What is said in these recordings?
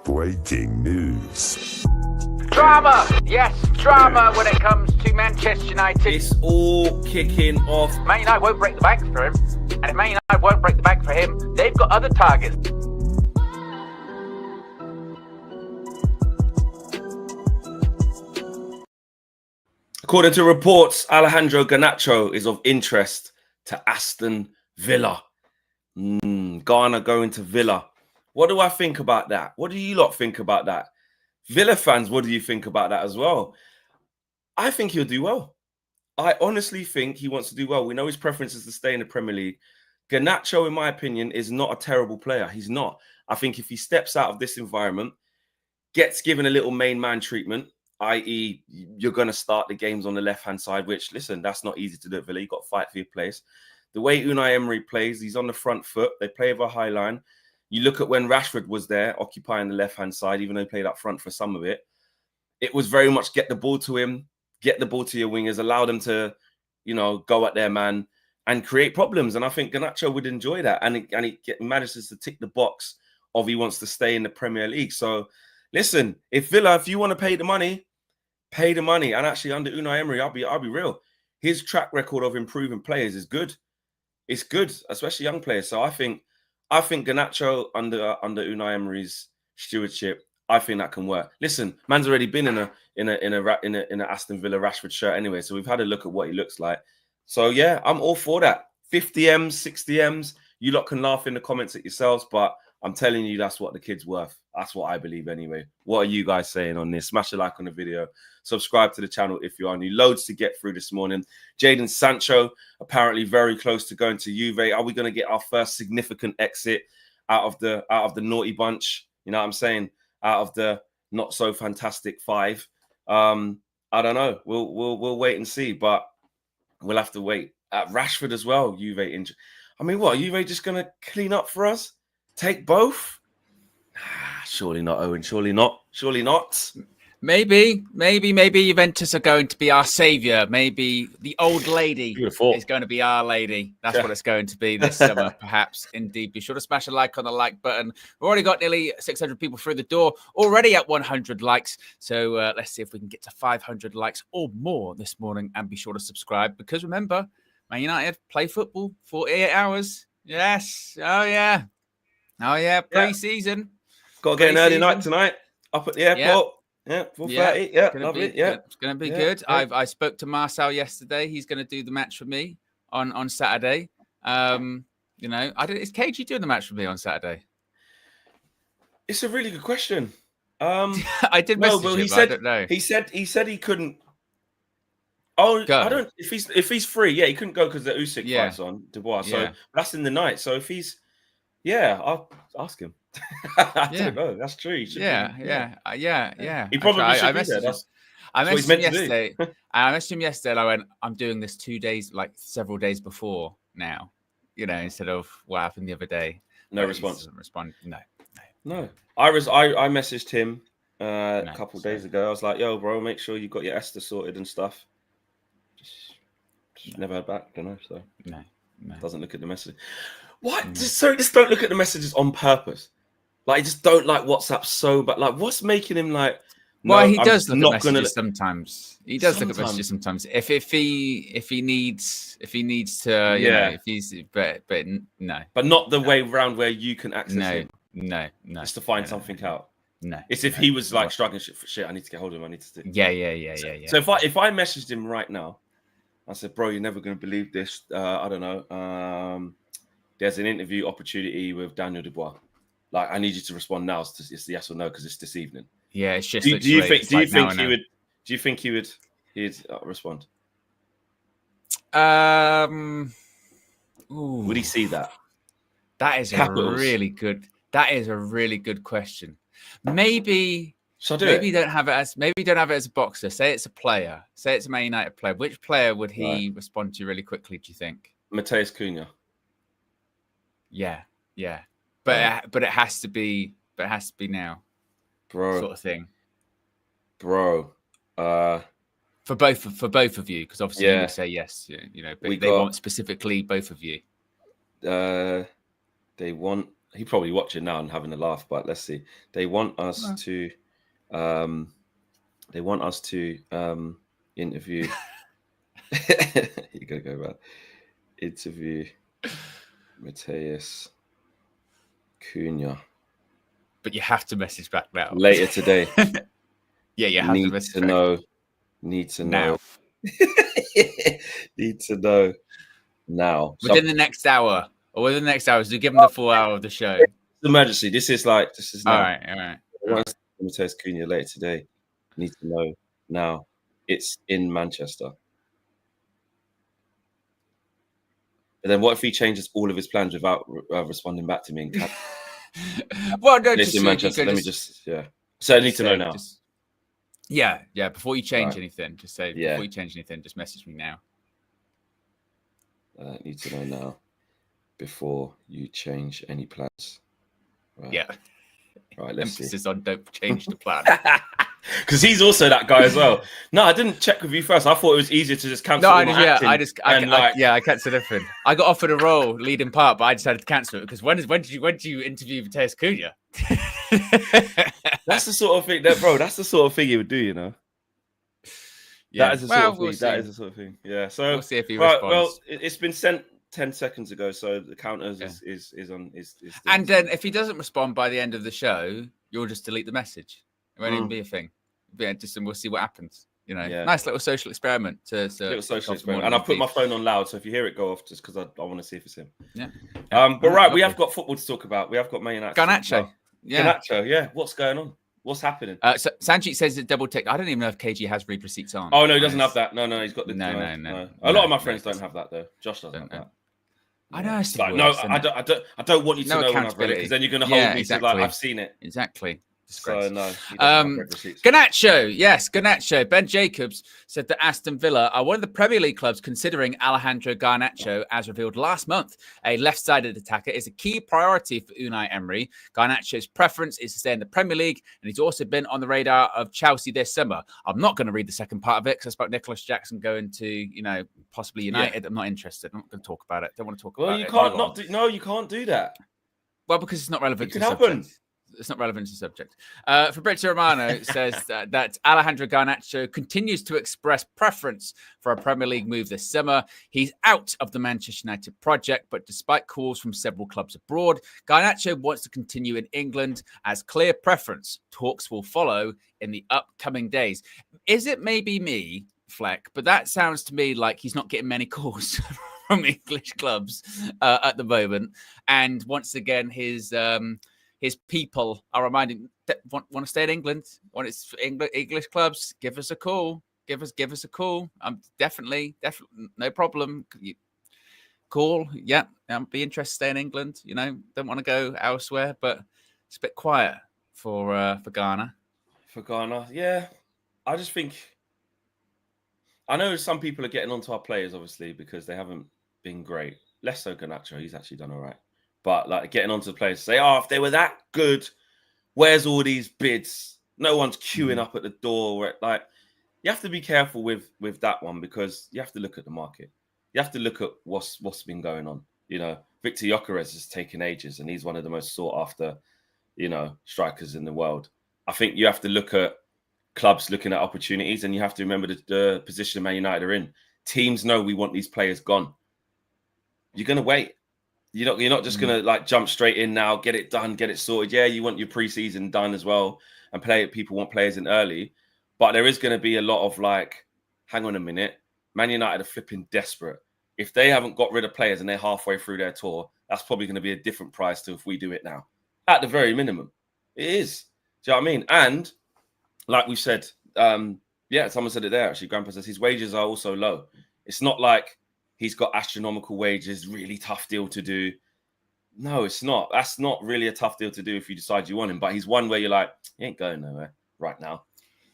Breaking news. Drama! Yes, drama when it comes to Manchester United. It's all kicking off. Man United won't break the bank for him. And if Man United won't break the bank for him, they've got other targets. According to reports, Alejandro Garnacho is of interest to Aston Villa. Ghana going to Villa. What do I think about that? What do you lot think about that? Villa fans, what do you think about that as well? I think he'll do well. I honestly think he wants to do well. We know his preference is to stay in the Premier League. Garnacho, in my opinion, is not a terrible player. He's not. I think if he steps out of this environment, gets given a little main man treatment, i.e., you're going to start the games on the left-hand side, which, listen, that's not easy to do at Villa. You've got to fight for your place. The way Unai Emery plays, he's on the front foot. They play with a high line. You look at when Rashford was there, occupying the left-hand side, even though he played up front for some of it. It was very much get the ball to him, get the ball to your wingers, allow them to, go at their man and create problems. And I think Garnacho would enjoy that. And he manages to tick the box of he wants to stay in the Premier League. So, listen, if you want to pay the money, pay the money. And actually, under Unai Emery, I'll be real. His track record of improving players is good. It's good, especially young players. So I think Garnacho under Unai Emery's stewardship, I think that can work. Listen, man's already been in a Aston Villa Rashford shirt anyway, so we've had a look at what he looks like. So yeah, I'm all for that. 50 M's, 60 M's. You lot can laugh in the comments at yourselves, but I'm telling you, that's what the kid's worth. That's what I believe anyway. What are you guys saying on this? Smash a like on the video. Subscribe to the channel if you are new. Loads to get through this morning. Jadon Sancho, apparently very close to going to Juve. Are we going to get our first significant exit out of the naughty bunch? You know what I'm saying? Out of the not so fantastic five. I don't know. We'll wait and see, but we'll have to wait. At Rashford as well, Juve injury. I mean, what? Are Juve just going to clean up for us? Take both? Surely not, Owen. Surely not. Surely not. Maybe Juventus are going to be our saviour. Maybe the old lady is going to be our lady. That's what it's going to be this summer, perhaps. Indeed. Be sure to smash a like on the like button. We've already got nearly 600 people through the door, already at 100 likes. So let's see if we can get to 500 likes or more this morning. And be sure to subscribe because remember, Man United play football 48 hours. Yes. Oh, yeah. Pre-season. Got to get an early night tonight. Up at the airport. Yeah, 4:30. Yeah, lovely. It's going to be good. Yeah. I spoke to Marcel yesterday. He's going to do the match for me on Saturday. Is KG doing the match for me on Saturday? It's a really good question. I did message him, I don't know. He said he couldn't. Oh, go. I don't. If he's free, he couldn't go because the Usyk fight's on Dubois. So that's in the night. So if he's, I'll ask him. I don't know. That's true. He probably should be there. I messaged him yesterday. I messaged him yesterday. And I went, I'm doing this 2 days, like several days before now. Instead of what happened the other day. No response. Doesn't respond. No. I messaged him a couple of days ago. I was like, "Yo, bro, make sure you got your Esther sorted and stuff." Just never heard back. Don't know. So no. Doesn't look at the message. What? Just don't look at the messages on purpose. Like, just don't like WhatsApp so bad. Like, what's making him like? Well, he does look at messages sometimes. He does look at messages sometimes. If he needs to, but no. But not the way around where you can access him. No. Just to find something out. No. It's if he was like struggling for shit. I need to get hold of him. I need to. Yeah. So if I messaged him right now, I said, "Bro, you're never going to believe this. I don't know. There's an interview opportunity with Daniel Dubois. Like, I need you to respond now. It's yes or no because it's this evening." Yeah, it's just. Do you think he would respond? Would he see that? That is a really good question. Maybe. Maybe don't have it as a boxer. Say it's a player. Say it's a Man United player. Which player would he respond to really quickly? Do you think? Mateus Cunha. Yeah. But it has to be now, bro. Sort of thing, bro. For both of you, because obviously you would say yes, but they want specifically both of you. They want He's probably watching now and having a laugh, but let's see. They want us to interview. You gotta go back. Interview Mateus Cunha. But you have to message back now. Later today. Yeah, you have to message back. Need to know. Now. Need to know now. Within the next hour. Or within the next hour. So give them the full hour of the show. It's emergency. This is now. All right. Mateus Cunha later today. Need to know now. It's in Manchester. And then what if he changes all of his plans without responding back to me? Well, no, it's in Manchester. Let me just So I need to know now. Yeah. Before you change anything, just say before you change anything, just message me now. Need to know now before you change any plans. Right. Yeah. Right. Let's Emphasis see. on don't change the plan. Because he's also that guy as well. No, I didn't check with you first. I thought it was easier to just cancel. No, I cancelled everything. I got offered a role leading part, but I decided to cancel it because when did you interview Mateus Cunha? That's the sort of thing bro. That's the sort of thing he would do, you know. Yeah. That is the sort of thing. That is the sort of thing. Yeah. So we'll see if he responds. Well, it's been sent 10 seconds ago, so the counter is on. And then if he doesn't respond by the end of the show, you'll just delete the message. It won't even be a thing. And we'll see what happens. You know, nice little social experiment. Little social experiment. And I've put my phone on loud, so if you hear it go off, just because I want to see if it's him. Yeah. But we have got football to talk about. We have got Man United. Garnacho. Garnacho. Yeah. What's going on? What's happening? So Sancho says it double tick. I don't even know if KG has read receipts on. Oh no, he doesn't have that. No, he's got the no. A lot of my friends don't have that though. Josh doesn't have that. I know. It's like, no, I don't want you to know when I've read it because then you're going to hold me to like I've seen it. Exactly. So no. Garnacho, yes, Garnacho. Ben Jacobs said that Aston Villa are one of the Premier League clubs considering Alejandro Garnacho, as revealed last month. A left-sided attacker is a key priority for Unai Emery. Garnacho's preference is to stay in the Premier League, and he's also been on the radar of Chelsea this summer. I'm not going to read the second part of it because I spoke Nicholas Jackson going to, possibly United. Yeah. I'm not interested. I'm not going to talk about it. Don't want to talk about it. You can't do that. Well, because it's not relevant to the subject. It's not relevant to the subject. Fabrizio Romano says that Alejandro Garnacho continues to express preference for a Premier League move this summer. He's out of the Manchester United project, but despite calls from several clubs abroad, Garnacho wants to continue in England as clear preference. Talks will follow in the upcoming days. Is it maybe me, Fleck? But that sounds to me like he's not getting many calls from English clubs at the moment. And once again, his people are reminding that want to stay in England. Want it's English clubs? Give us a call. Give us a call. I'm definitely no problem. Call. Yeah, I'd be interested to stay in England. Don't want to go elsewhere, but it's a bit quiet for Ghana. For Ghana, yeah. I just think I know some people are getting onto our players obviously because they haven't been great. Less so Garnacho. He's actually done all right. But like getting onto the players, say, if they were that good, where's all these bids? No one's queuing up at the door. Like, you have to be careful with that one because you have to look at the market. You have to look at what's been going on. Victor Gyökeres has taken ages, and he's one of the most sought after, strikers in the world. I think you have to look at clubs looking at opportunities, and you have to remember the position Man United are in. Teams know we want these players gone. You're going to wait. You're not just going to like jump straight in now, get it done, get it sorted. Yeah, you want your preseason done as well and people want players in early. But there is going to be a lot of like, hang on a minute, Man United are flipping desperate. If they haven't got rid of players and they're halfway through their tour, that's probably going to be a different price to if we do it now. At the very minimum. It is. Do you know what I mean? And like we said, someone said it there actually, Grandpa says his wages are also low. It's not like he's got astronomical wages, really tough deal to do. No, it's not. That's not really a tough deal to do if you decide you want him. But he's one where you're like, he ain't going nowhere right now.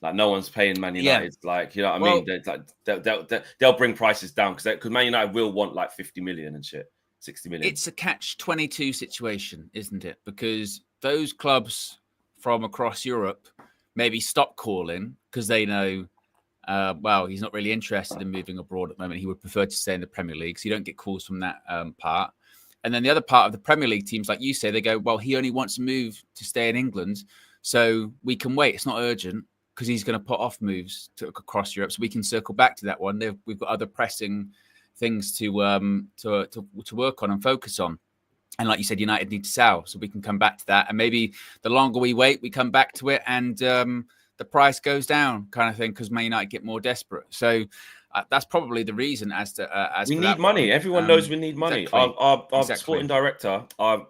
Like no one's paying Man United. Yeah. Like, you know what I mean? They'll bring prices down because Man United will want like 50 million and shit, 60 million. It's a catch-22 situation, isn't it? Because those clubs from across Europe maybe stop calling because they know he's not really interested in moving abroad at the moment. He would prefer to stay in the Premier League, so you don't get calls from that part. And then the other part of the Premier League teams, like you say, they go, well, he only wants to move to stay in England, so we can wait. It's not urgent because he's going to put off moves across Europe, so we can circle back to that one. We've got other pressing things to work on and focus on. And like you said, United need to sell, so we can come back to that. And maybe the longer we wait, we come back to it, and the price goes down, kind of thing, because Man United get more desperate. So that's probably the reason. We need money. Everyone knows we need money. Exactly. Our sporting director, our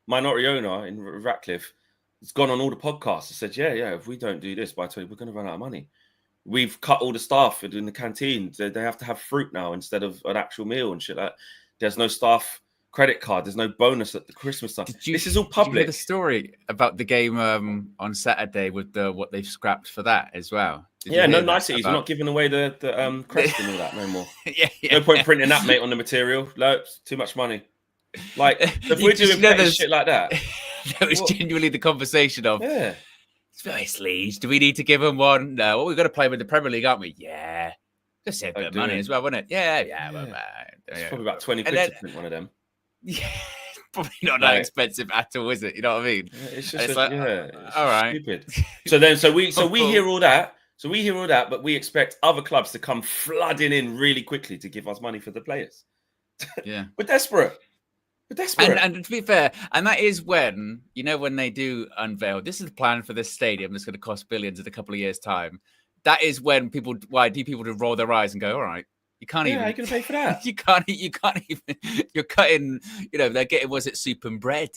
minority owner in Ratcliffe, has gone on all the podcasts and said, yeah, if we don't do this by 20, we're going to run out of money. We've cut all the staff in the canteen. They have to have fruit now instead of an actual meal and shit like that. There's no staff credit card. There's no bonus at the Christmas time. This is all public. Did you hear the story about the game on Saturday with what they've scrapped for that as well? No niceties. We're not giving away the crest and all that no more. No point printing that, mate, on the material. No, it's too much money. Like, if we're doing shit like that. That was genuinely the conversation of, seriously, do we need to give them one? No, we've got to play with the Premier League, aren't we? Yeah. Just save a bit of money as well, wouldn't it? Yeah. It's probably about 20 quid to print one of them. Yeah, probably not that expensive at all, is it? You know what I mean? It's just it's all right. Stupid. So we hear all that. So we hear all that, but we expect other clubs to come flooding in really quickly to give us money for the players. Yeah, we're desperate. And to be fair, and that is when they do unveil, this is the plan for this stadium that's going to cost billions in a couple of years' time. That is when people to roll their eyes and go, all right. You can't even. How are you going to pay for that? You can't even. You're cutting. They're getting. Was it soup and bread?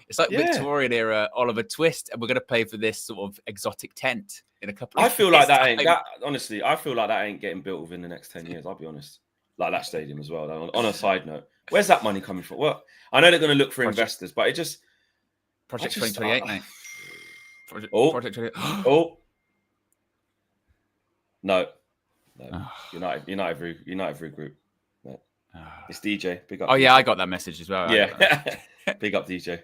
It's like Victorian era Oliver Twist, and we're going to pay for this sort of exotic tent in a couple. I feel like that ain't that. Honestly, I feel like that ain't getting built within the next 10 years. I'll be honest. Like that stadium as well. On a side note, where's that money coming from? Well, I know they're going to look for investors, but it just Project 2028, mate. Project 2028. No. United Group. No. It's DJ. Big up. Oh yeah, I got that message as well. Yeah. Big up DJ.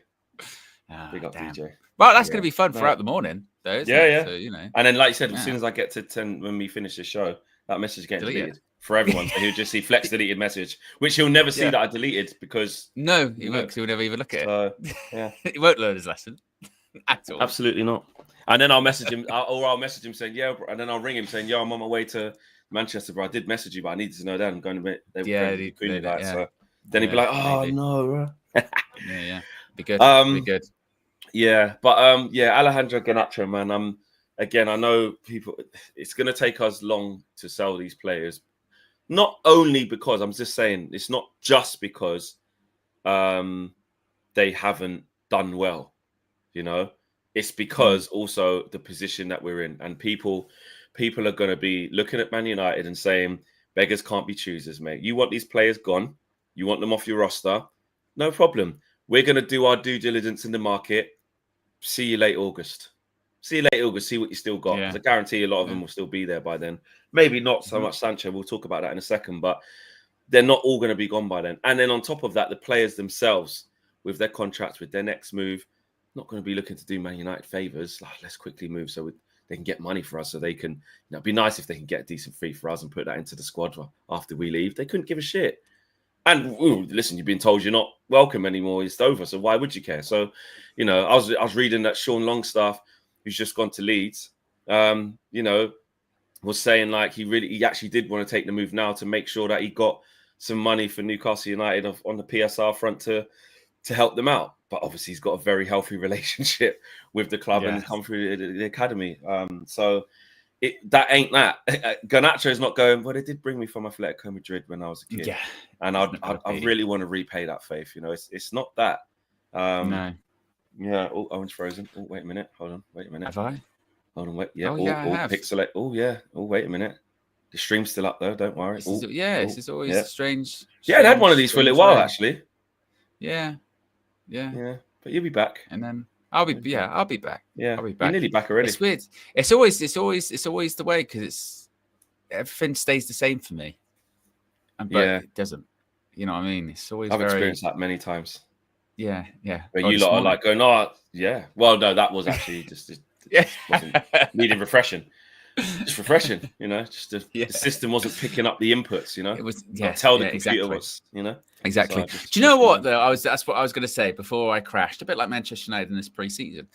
Big up damn. DJ. Well, that's going to be fun throughout the morning, though. Isn't it? So, And then, like you said, as soon as I get to 10, when we finish the show, that message is getting deleted for everyone. So he'll just see Flex deleted message, which he'll never see that I deleted because he won't. Because he'll never even look at it. Yeah, he won't learn his lesson at all. Absolutely not. And then I'll message him, I'll message him saying, and then I'll ring him saying, I'm on my way to Manchester, bro. I did message you, but I needed to know that I'm going to be. So then he'd be like, "Oh no, bro." yeah, be good. Be good. Yeah, but Alejandro Garnacho, man. Again, I know people. It's going to take us long to sell these players. Not only because I'm just saying, it's not just because they haven't done well. It's because also the position that we're in, and people are going to be looking at Man United and saying, beggars can't be choosers, mate. You want these players gone. You want them off your roster. No problem. We're going to do our due diligence in the market. See you late August. See what you still got. Yeah. I guarantee a lot of them will still be there by then. Maybe not so much Sancho. We'll talk about that in a second. But they're not all going to be gone by then. And then on top of that, the players themselves, with their contracts, with their next move, not going to be looking to do Man United favours. Let's quickly move so they can get money for us, so they can. It'd be nice if they can get a decent fee for us and put that into the squad after we leave. They couldn't give a shit. And listen, you've been told you're not welcome anymore. It's over. So why would you care? So, I was reading that Sean Longstaff, who's just gone to Leeds, was saying like he actually did want to take the move now to make sure that he got some money for Newcastle United on the PSR front to help them out. But obviously he's got a very healthy relationship with the club and come through the academy. So that ain't that. Garnacho is not going, well, they did bring me from Atletico Madrid when I was a kid. Yeah. And I really want to repay that faith. It's not that. No. Yeah. Oh, Owen's frozen. Oh, wait a minute. Hold on. Wait a minute. Have I? Hold on. Wait. Yeah. I have. Pixelate. Oh, yeah. Oh, wait a minute. The stream's still up though. Don't worry. It's always strange. Yeah, I had one of these for a little while actually. Yeah. But you'll be back. And then I'll be back. Yeah, I'll be back. You're nearly back already. It's weird. It's always the way because everything stays the same for me. But it doesn't. You know what I mean? It's always. I've experienced that many times. Yeah. But you lot are like going, yeah. Well, no, that was actually just wasn't needing refreshing. just refreshing, you know. Just the system wasn't picking up the inputs, you know. It was tell the computer exactly. was, you know. Exactly. Do you know what though? That's what I was going to say before I crashed. A bit like Manchester United in this pre-season.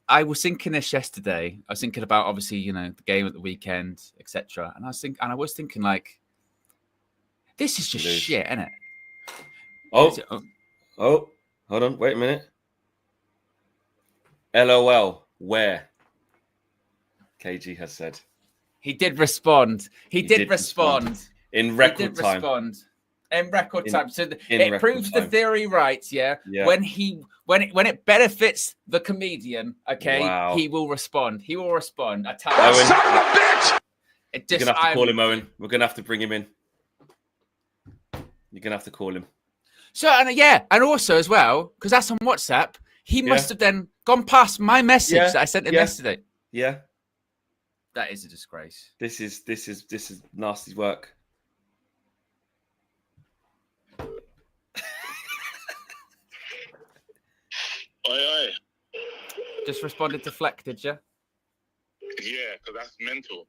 I was thinking this yesterday. I was thinking about obviously, you know, the game at the weekend, etc. And I was thinking like, this is just shit, isn't it? Oh, hold on, wait a minute. LOL, where? KG has said. He did respond. He did respond. In record time. In record time. So it proves the theory right, yeah? When it benefits the comedian, okay, he will respond. He will respond. I tell you. Owen, son of a bitch! You're going to have to call him, Owen. We're going to have to bring him in. You're going to have to call him. So, and also as well, because that's on WhatsApp, he must have then gone past my message that I sent him yesterday. Yeah. That is a disgrace. This is nasty work. Oi. Just responded to Fleck, did you? Yeah, because that's mental.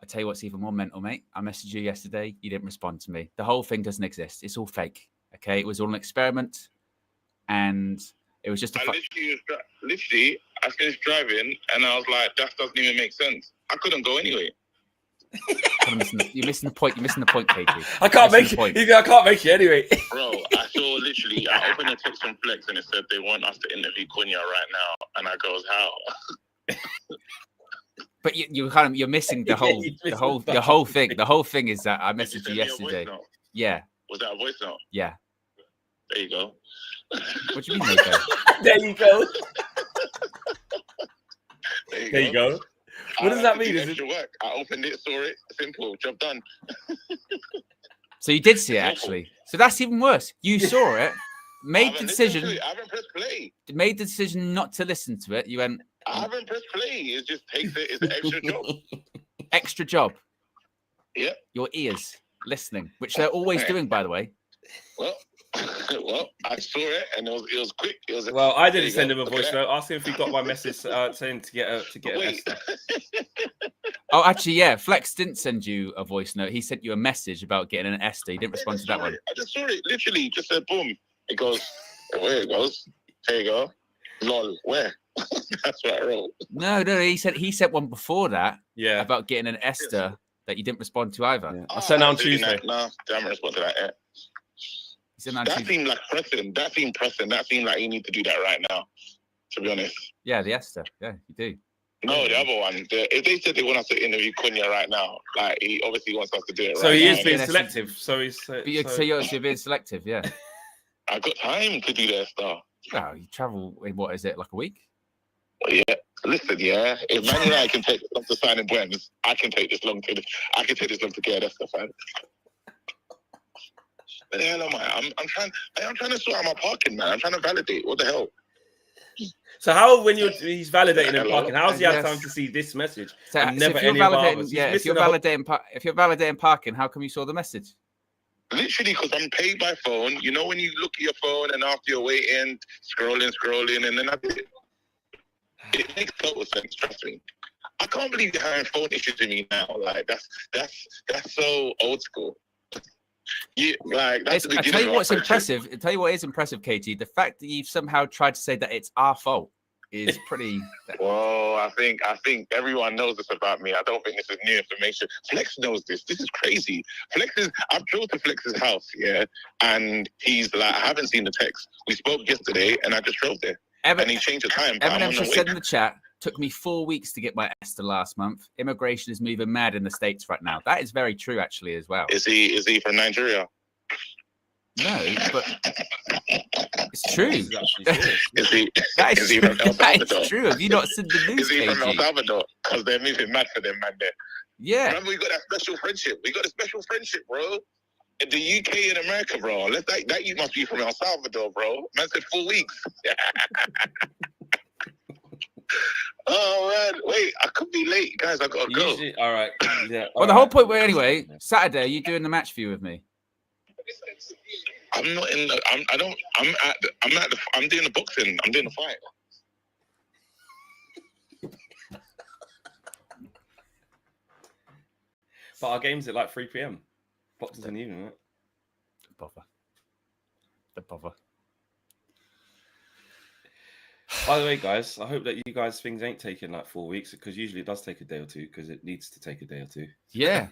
I tell you what's even more mental, mate. I messaged you yesterday. You didn't respond to me. The whole thing doesn't exist. It's all fake. Okay, it was all an experiment, and it was just a. Literally, I finished driving, and I was like, "That doesn't even make sense." I couldn't go anyway. You're missing the point. You're missing the point, KG. I can't make it. I can't make it anyway. Bro, I saw literally. I opened a text from Flex, and it said they want us to interview Cunha right now, and I goes, "How?" But you're missing the whole thing. The whole thing is that I messaged you yesterday. Yeah. Was that a voice note? Yeah. There you go. What do you mean, there you go? There you go. What does that mean? Is it work? I opened it, saw it, simple, job done. So you did see it actually. So that's even worse. You saw it, made the decision. I haven't pressed play. Made the decision not to listen to it. You went. I haven't pressed play. It just takes it. It's an extra job. Extra job. Yeah. Your ears listening, which they're always doing, by the way. Well, I saw it and it was quick. Well, I didn't send him a voice note. Ask him if he got my message saying to get a. Oh, actually, yeah. Flex didn't send you a voice note. He sent you a message about getting an Esther. He didn't respond to that one. I just saw it. Literally, just said boom. It goes. Where it goes? There you go. Lol. Where? That's what I wrote. No. He sent one before that. Yeah. About getting an Esther that you didn't respond to either. Yeah. I sent out on Tuesday. No, I haven't responded to that yet. That seemed like pressing. That seemed pressing. That seemed like you need to do that right now, to be honest. Yeah, the Esther. Yeah, you do. No, the other one. If they said they want us to interview Cunha right now, like he obviously wants us to do it right now. So he is being selective. So you're being selective, yeah. I got time to do that stuff. Well, you travel in what is it, like a week? Well, yeah. Listen, yeah. If Man United can take this long to sign in Buenos, I can take this long to get that stuff, man. What the hell am I? I'm trying to sort out my parking, man. I'm trying to validate. What the hell? So how, when he's validating and parking, how's he have time to see this message? So if you're validating parking, how come you saw the message? Literally, because I'm paid by phone. You know when you look at your phone and after you're waiting, scrolling, and then I did it. It makes total sense. Trust me. I can't believe you're having phone issues with me now. Like that's so old school. Yeah, like that's I tell you what's impressive. I tell you what is impressive, KT. The fact that you've somehow tried to say that it's our fault is pretty. Well, I think everyone knows this about me. I don't think this is new information. Flex knows this. This is crazy. I've drove to Flex's house, yeah, and he's like, I haven't seen the text. We spoke yesterday, and I just drove there, and he changed the time. Eminem just said in the chat. Took me 4 weeks to get my Esther last month. Immigration is moving mad in the States right now. That is very true, actually, as well. Is he from Nigeria? No, but it's true. Is he from El Salvador? That is true. Have you not seen the news? Is he from El Salvador? Because they're moving mad for them, man. There. Yeah. Remember, we got that special friendship. Bro. In the UK and America, bro. That you must be from El Salvador, bro. Man said 4 weeks. Oh man, wait! I could be late, guys. I gotta go. All right. Yeah. Well, the whole point. Well, anyway, Saturday, you doing the match view with me? I'm not in the. I'm doing the boxing. I'm doing the fight. But our game's at like 3 p.m. Boxing's in the evening, right? Don't bother. By the way, guys, I hope that you guys things ain't taking like 4 weeks, because usually it does take a day or two, because it needs to take a day or two. Yeah.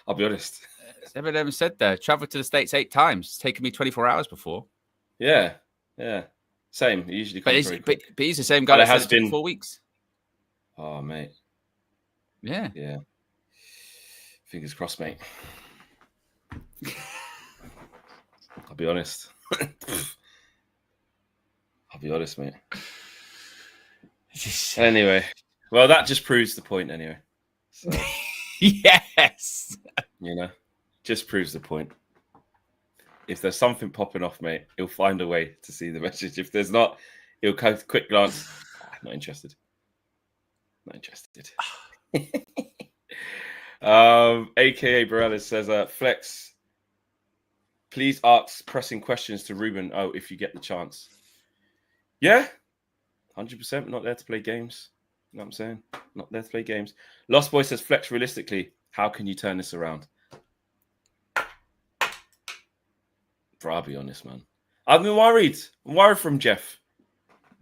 I'll be honest. Everyone said there. Traveled to the States 8 times. It's taken me 24 hours before. Yeah. Same. It usually comes but he's the same guy that has been 4 weeks. Oh, mate. Yeah. Fingers crossed, mate. I'll be honest. Mate. Anyway, well, that just proves the point anyway. So, yes. Just proves the point. If there's something popping off, mate, he'll find a way to see the message. If there's not, he'll quick glance. Not interested. AKA Borellis says, Flex, please ask pressing questions to Ruben. Oh, if you get the chance. Yeah, 100%. Not there to play games. You know what I'm saying? Not there to play games. Lost Boy says, Flex, realistically, how can you turn this around? Bro, I'll be honest, man. I've been worried. I'm worried from Jeff.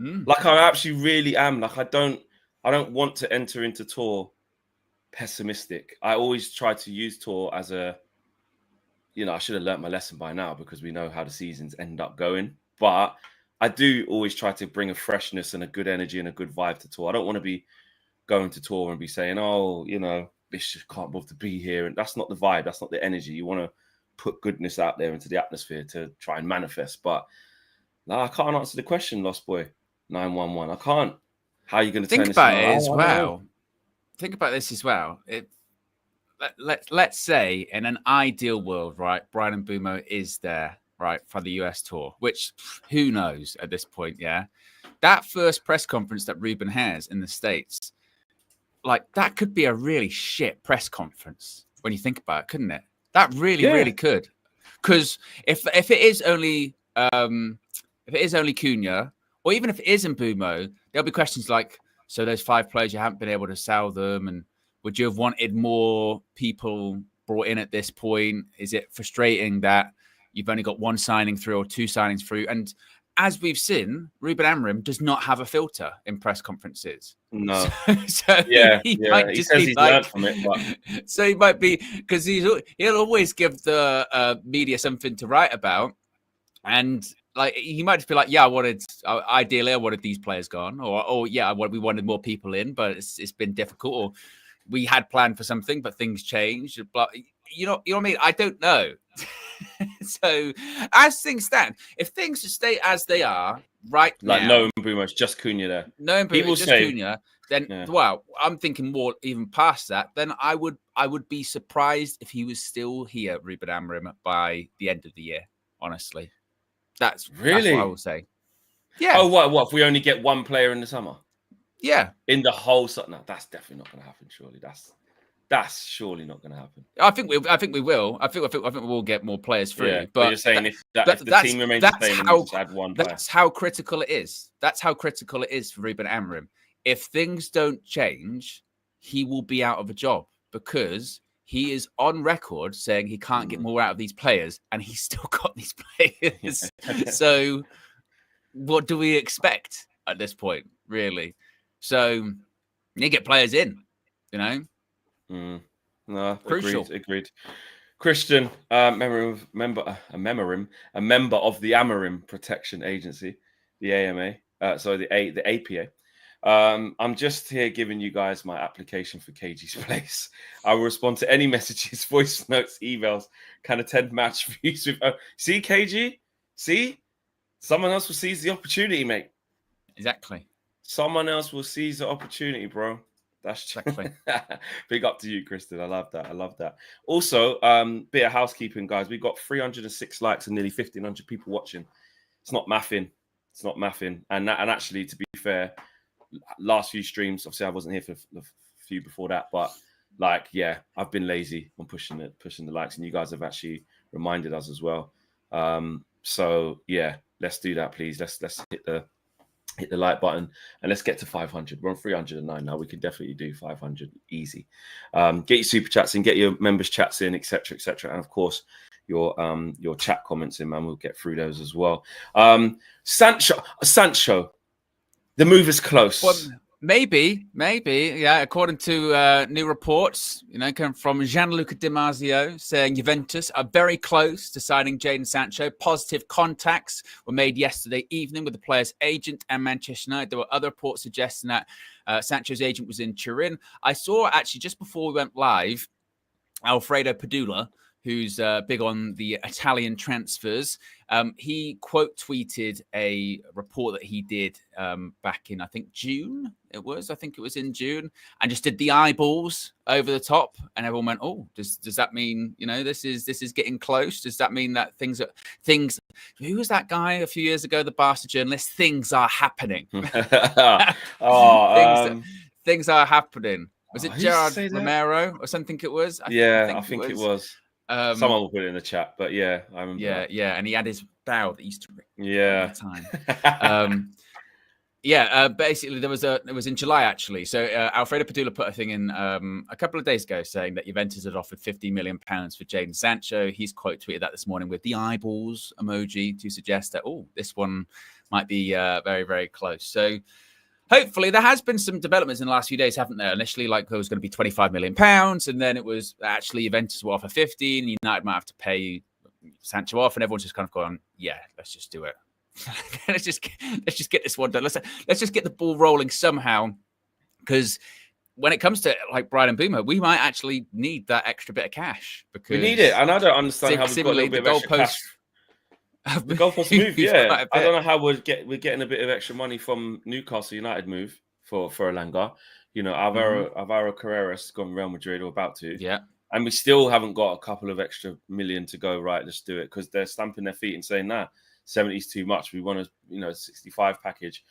Like, I actually really am. Like, I don't want to enter into tour pessimistic. I always try to use tour as I should have learnt my lesson by now, because we know how the seasons end up going. But I do always try to bring a freshness and a good energy and a good vibe to tour. I don't want to be going to tour and be saying, this just can't bother to be here. And that's not the vibe. That's not the energy. You want to put goodness out there into the atmosphere to try and manifest. But no, I can't answer the question, Lost Boy 911. I can't. How are you going to think about it as well? Think about this as well. Let's say in an ideal world, right? Brian Mbeumo is there, right, for the US tour, which who knows at this point, yeah? That first press conference that Ruben has in the States, like, that could be a really shit press conference when you think about it, couldn't it? That really could. Because if it is only Cunha, or even if it is Mbeumo, there'll be questions like, so those 5 players, you haven't been able to sell them, and would you have wanted more people brought in at this point? Is it frustrating that you've only got 1 signing through or 2 signings through? And as we've seen, Ruben Amorim does not have a filter in press conferences. No. So he might just be learned from it. But... So he might be, because he'll always give the media something to write about. And like, he might just be like, yeah, ideally I wanted these players gone, or yeah, we wanted more people in, but it's been difficult, or we had planned for something, but things changed. But you know what I mean? I don't know. So as things stand, if things stay as they are right like now, no Mbeumo, it's just Cunha there. No Mbeumo, just Cunha. Then, well, I'm thinking more even past that. Then I would be surprised if he was still here, Ruben Amorim, by the end of the year. Honestly, that's what I will say. Yeah. Oh, what? If we only get 1 player in the summer? Yeah. In the whole summer? No, that's definitely not going to happen. Surely that's surely not going to happen. I think we will. I think we will get more players through. Yeah, but you're saying if the team remains the same, and you just add 1 player. That's how critical it is. That's how critical it is for Ruben Amorim. If things don't change, he will be out of a job, because he is on record saying he can't get more out of these players, and he's still got these players. So what do we expect at this point, really? So you need to get players in, No, crucial. Agreed. Christian, a member of the Amorim Protection Agency, the AMA. The APA. I'm just here giving you guys my application for KG's place. I will respond to any messages, voice notes, emails. Can attend match views with. See, KG? See? Someone else will seize the opportunity, mate. Exactly. Someone else will seize the opportunity, bro. That's exactly. Big up to you, Kristen. I love that. Also, bit of housekeeping, guys. We've got 306 likes and nearly 1,500 people watching. It's not mathing. And actually, to be fair, last few streams, obviously I wasn't here for the few before that, but I've been lazy on pushing the likes, and you guys have actually reminded us as well. So yeah, let's do that, please. Let's hit the hit the like button, and let's get to 500. We're on 309 now. We can definitely do 500 easy. Get your super chats in, get your members chats in, etc., etc., and of course your chat comments in, man. We'll get through those as well. Sancho, the move is close. Well, maybe, yeah. According to new reports, coming from Gianluca Di Marzio, saying Juventus are very close to signing Jadon Sancho. Positive contacts were made yesterday evening with the player's agent and Manchester United. There were other reports suggesting that Sancho's agent was in Turin. I saw actually just before we went live, Alfredo Padula, who's big on the Italian transfers. He quote tweeted a report that he did back in, I think June. It was in June, and just did the eyeballs over the top, and everyone went, "Oh, does that mean this is getting close? Does that mean that things? Who was that guy a few years ago? The Barca journalist. Things are happening. Things are happening. Was it Gerard Romero or something? It was. I think it was. Someone will put it in the chat, but yeah, I remember. Yeah, and he had his bow that he used to ring all the time. Basically, it was in July actually. So Alfredo Padula put a thing in a couple of days ago saying that Juventus had offered £50 million for Jadon Sancho. He's quote tweeted that this morning with the eyeballs emoji to suggest that this one might be very, very close. So hopefully, there has been some developments in the last few days, haven't there? Initially, like there was going to be £25 million, and then it was actually Juventus will offer 15, and United might have to pay Sancho off, and everyone's just kind of going, "Yeah, let's just do it. let's just get this one done. Let's just get the ball rolling somehow." Because when it comes to like Brian and Boomer, we might actually need that extra bit of cash because we need it, and I don't understand how we've got a little bit of extra cash. The goalpost move, yeah. I don't know how we're getting a bit of extra money from Newcastle United move for Elanga. Alvaro Carrera's gone Real Madrid or about to. Yeah. And we still haven't got a couple of extra million to go, right, let's do it. Because they're stamping their feet and saying, 70's too much. We want a 65 package.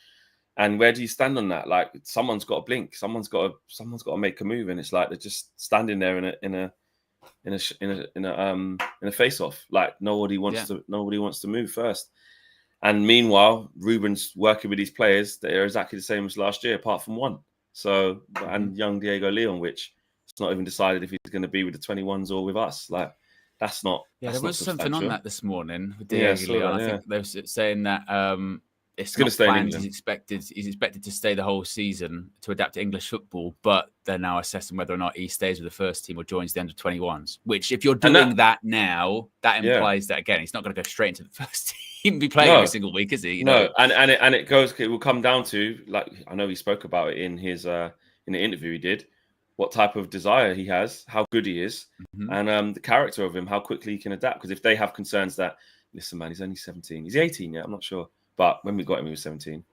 And where do you stand on that? Like someone's got to blink. Someone's got to make a move. And it's like they're just standing there in a face-off. Like nobody wants to move first. And meanwhile, Ruben's working with these players that are exactly the same as last year, apart from one. So and young Diego Leon, which it's not even decided if he's going to be with the 21s or with us. Like that's not. Yeah, there was something on that this morning with Diego Leon. I think they were saying that it's going to stay. He's expected to stay the whole season to adapt to English football, but they're now assessing whether or not he stays with the first team or joins the under-21s. Which, if you're doing that now, that implies that again he's not going to go straight into the first team and be playing every single week, is he? It will come down to, like I know he spoke about it in his in the interview he did, what type of desire he has, how good he is, and the character of him, how quickly he can adapt. Because if they have concerns that, listen, man, he's only 17, he's 18 yet, I'm not sure. But when we got him, he was 17.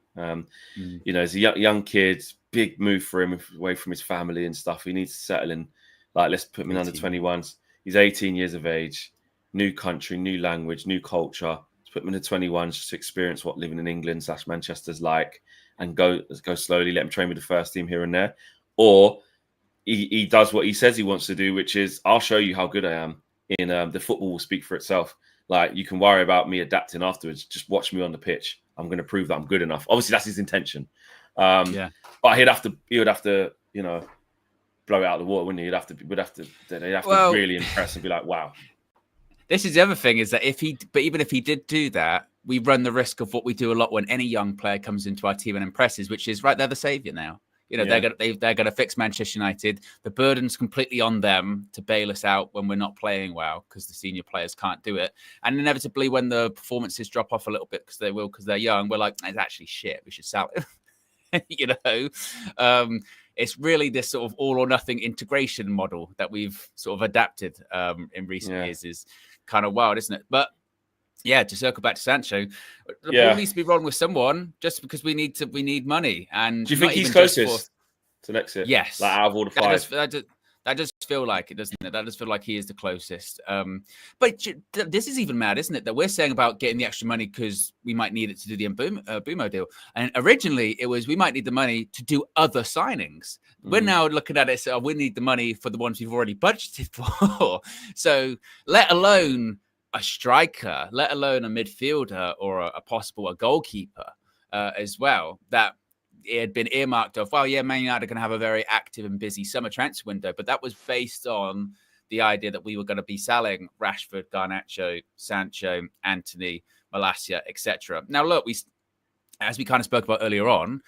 He's a young kid, big move for him away from his family and stuff. He needs to settle in. Like, let's put him in under 21s. He's 18 years of age, new country, new language, new culture. Let's put him in the 21s just to experience what living in England / Manchester's like, and go slowly. Let him train with the first team here and there. Or he does what he says he wants to do, which is, I'll show you how good I am. The football will speak for itself. Like, you can worry about me adapting afterwards. Just watch me on the pitch. I'm going to prove that I'm good enough. Obviously, that's his intention. But he would have to, blow it out of the water, wouldn't he? They'd have to really impress and be like, wow. This is the other thing is that even if he did do that, we run the risk of what we do a lot when any young player comes into our team and impresses, which is, right, they're the savior now. They're going to fix Manchester United. The burden's completely on them to bail us out when we're not playing well because the senior players can't do it. And inevitably, when the performances drop off a little bit because they're young, we're like, it's actually shit. We should sell it. It's really this sort of all or nothing integration model that we've sort of adapted in recent years is kind of wild, isn't it? But yeah, to circle back to Sancho, the ball needs to be rolling with someone just because we need money. And do you think he's closest to an exit? Yes. Like out of all the five? That does feel like it, doesn't it? That does feel like he is the closest. But this is even mad, isn't it? That we're saying about getting the extra money because we might need it to do the Mbumo deal. And originally it was we might need the money to do other signings. We're now looking at it, so we need the money for the ones we've already budgeted for. So let alone a striker, let alone a midfielder or a possible goalkeeper. as well, that it had been earmarked of, well, yeah, Man United are going to have a very active and busy summer transfer window. But that was based on the idea that we were going to be selling Rashford, Garnacho, Sancho, Anthony, Malacia, etc. Now, look, as we kind of spoke about earlier on,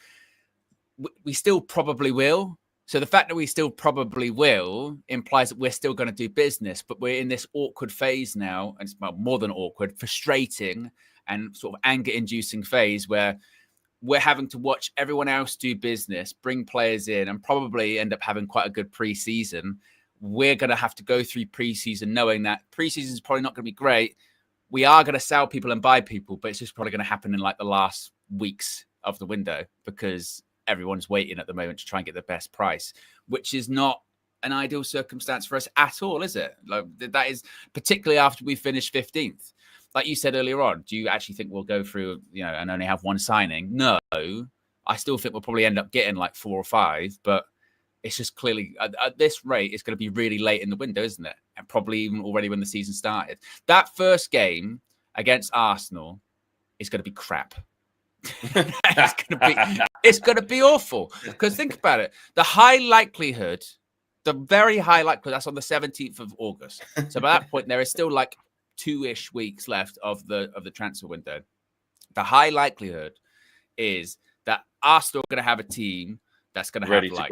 we still probably will. So the fact that we still probably will implies that we're still going to do business, but we're in this awkward phase now, and it's more than awkward, frustrating and sort of anger-inducing phase where we're having to watch everyone else do business, bring players in, and probably end up having quite a good pre-season. We're going to have to go through pre-season knowing that pre-season is probably not going to be great. We are going to sell people and buy people, but it's just probably going to happen in like the last weeks of the window because everyone's waiting at the moment to try and get the best price, which is not an ideal circumstance for us at all, is it? Like, that is particularly after we finished 15th. Like you said earlier on, do you actually think we'll go through, and only have one signing? No, I still think we'll probably end up getting like 4 or 5, but it's just clearly at this rate, it's going to be really late in the window, isn't it? And probably even already when the season started. That first game against Arsenal is going to be crap. It's going to be awful. Because think about it. The very high likelihood, that's on the 17th of August. So by that point, there is still like 2-ish weeks left of the transfer window. The high likelihood is that Arsenal are going to have a team that's going to have like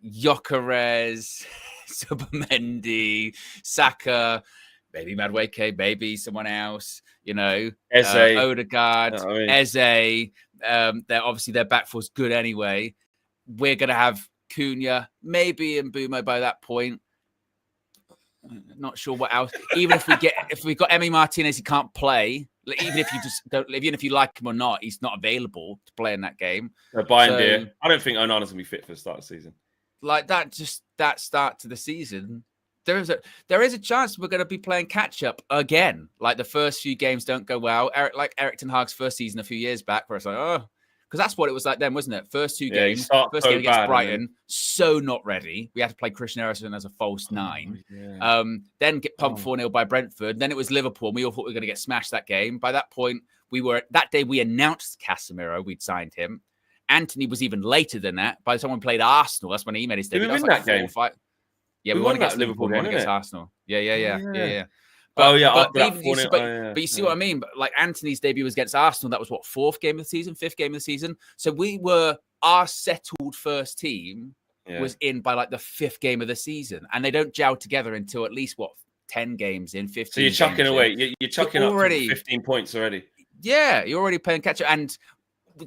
Gyökeres, Subamendi, Saka, maybe Madueke, maybe someone else, Eze, Odegaard, Eze. Their back four's good anyway. We're going to have Cunha, maybe Mbeumo by that point. Not sure what else. Even if we got Emi Martinez, he can't play. Even if you like him or not, he's not available to play in that game. Beer. I don't think Onana's gonna be fit for the start of the season. Like that start to the season, there is a chance we're going to be playing catch up again. Like the first few games don't go well. Eric Ten Hag's first season a few years back, where it's like, because that's what it was like then, wasn't it? First two games, first game against Brighton, so not ready. We had to play Christian Eriksen as a false 9. Yeah. Then get pumped 4-0 by Brentford. Then it was Liverpool, and we all thought we were going to get smashed that game. By that point, that day we announced Casemiro, we'd signed him. Anthony was even later than that. By the time we played Arsenal, that's when he made his debut. Did we win that game? Yeah, we won against Liverpool. We won against Arsenal. Yeah. But you see what I mean? But like Anthony's debut was against Arsenal. That was what, 4th game of the season, 5th game of the season. So our settled first team was in by like the 5th game of the season, and they don't gel together until at least 10 games in, 15. So you're chucking away. You're chucking already up 15 points already. Yeah, you're already playing catch up, and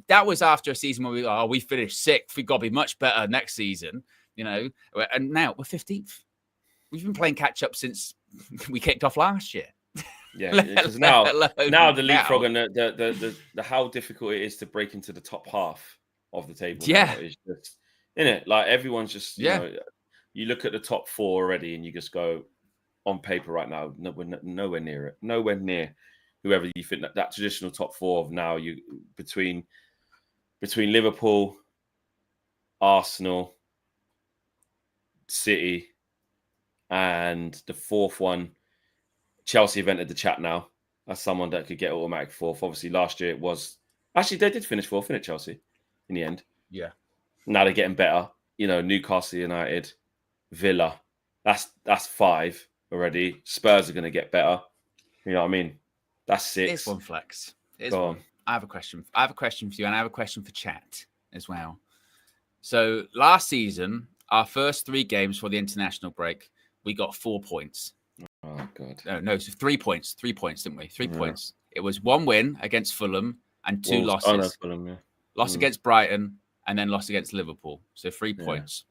that was after a season where we finished 6th. We got to be much better next season, and now we're 15th. We've been playing catch up since we kicked off last year. Yeah, because now the leapfrog and the how difficult it is to break into the top half of the table. Yeah, is just, isn't it? Like everyone's just you look at the top 4 already, and you just go on paper right now. Nowhere near it. Nowhere near whoever you think that traditional top 4 of now. You between Liverpool, Arsenal, City. And the 4th one, Chelsea have entered the chat now. That's someone that could get automatic 4th. Obviously, last year it was... Actually, they did finish 4th, didn't Chelsea, in the end? Yeah. Now they're getting better. Newcastle United, Villa. That's 5 already. Spurs are going to get better. You know what I mean? That's 6. Here's one, Flex. I have a question. I have a question for you, and I have a question for chat as well. So, last season, our first 3 games for the international break, we got 4 points. Oh, God. No, so 3 points. 3 points, didn't we? 3 points. It was 1 win against Fulham and 2 losses. Oh, no, Fulham, yeah. Lost against Brighton and then lost against Liverpool. So 3 points.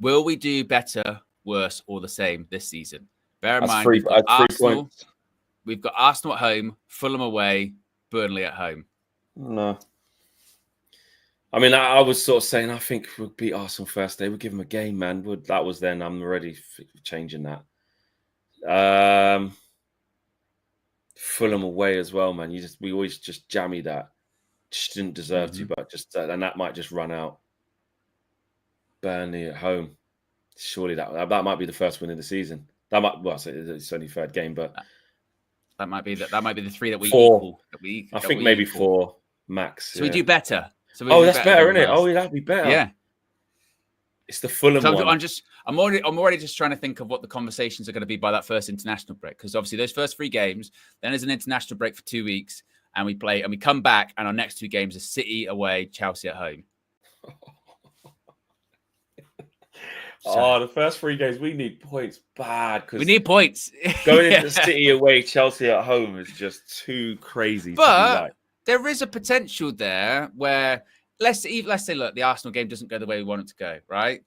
Will we do better, worse, or the same this season? Bear in mind, we've got Arsenal. We've got Arsenal at home, Fulham away, Burnley at home. No. I mean, I was sort of saying, I think we'll beat Arsenal first day. We'll give them a game, man. That was then. I'm already changing that. Fulham away as well, man. We always just jammy that. Just didn't deserve to, but and that might just run out. Burnley at home. Surely that might be the first win of the season. It's only 3rd game, but that might be the 3 that we 4. equal. I think maybe 4. max. So we do better. So that's better, isn't it? Oh, that'd be better. Yeah. It's the Fulham one. I'm already just trying to think of what the conversations are going to be by that first international break, because obviously those first 3 games, then there's an international break for 2 weeks, and we play and we come back, and our next 2 games are City away, Chelsea at home. The first 3 games we need points bad because we need points. Going into City away, Chelsea at home is just too crazy. But there is a potential there where let's say, look, the Arsenal game doesn't go the way we want it to go, right?